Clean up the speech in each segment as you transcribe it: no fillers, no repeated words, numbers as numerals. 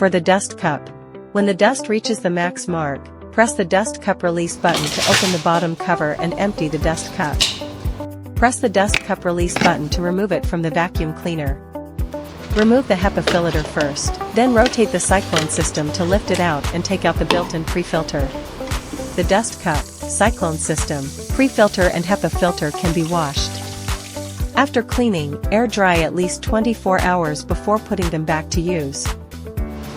For the dust cup. When the dust reaches the max mark, press the dust cup release button to open the bottom cover and empty the dust cup. Press the dust cup release button to remove it from the vacuum cleaner. Remove the HEPA filter first, then rotate the cyclone system to lift it out and take out the built-in pre-filter. The dust cup, cyclone system, pre-filter and HEPA filter can be washed. After cleaning, air dry at least 24 hours before putting them back to use.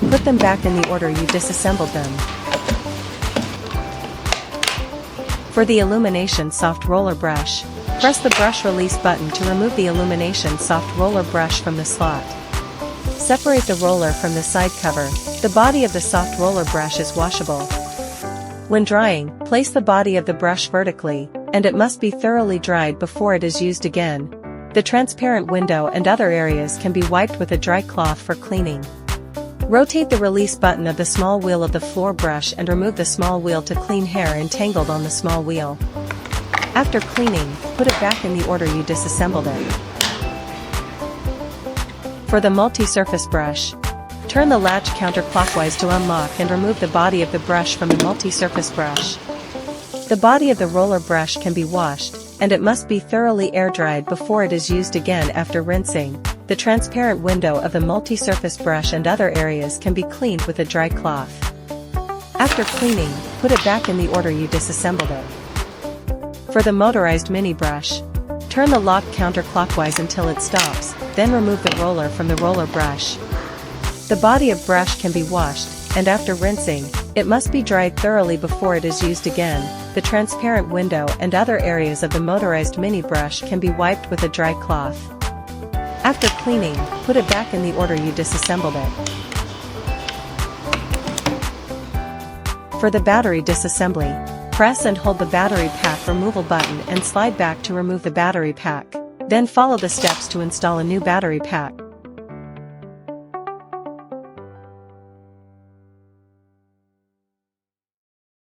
Put them back in the order you disassembled them. For the illumination soft roller brush, press the brush release button to remove the illumination soft roller brush from the slot. Separate the roller from the side cover. The body of the soft roller brush is washable. When drying, place the body of the brush vertically, and it must be thoroughly dried before it is used again. The transparent window and other areas can be wiped with a dry cloth for cleaning. Rotate the release button of the small wheel of the floor brush and remove the small wheel to clean hair entangled on the small wheel. After cleaning, put it back in the order you disassembled it. For the multi-surface brush, turn the latch counterclockwise to unlock and remove the body of the brush from the multi-surface brush. The body of the roller brush can be washed, and it must be thoroughly air-dried before it is used again after rinsing. The transparent window of the multi-surface brush and other areas can be cleaned with a dry cloth. After cleaning, put it back in the order you disassembled it. For the motorized mini brush, turn the lock counterclockwise until it stops, then remove the roller from the roller brush. The body of brush can be washed, and after rinsing, it must be dried thoroughly before it is used again. The transparent window and other areas of the motorized mini brush can be wiped with a dry cloth. After cleaning, put it back in the order you disassembled it. For the battery disassembly, press and hold the battery pack removal button and slide back to remove the battery pack. Then follow the steps to install a new battery pack.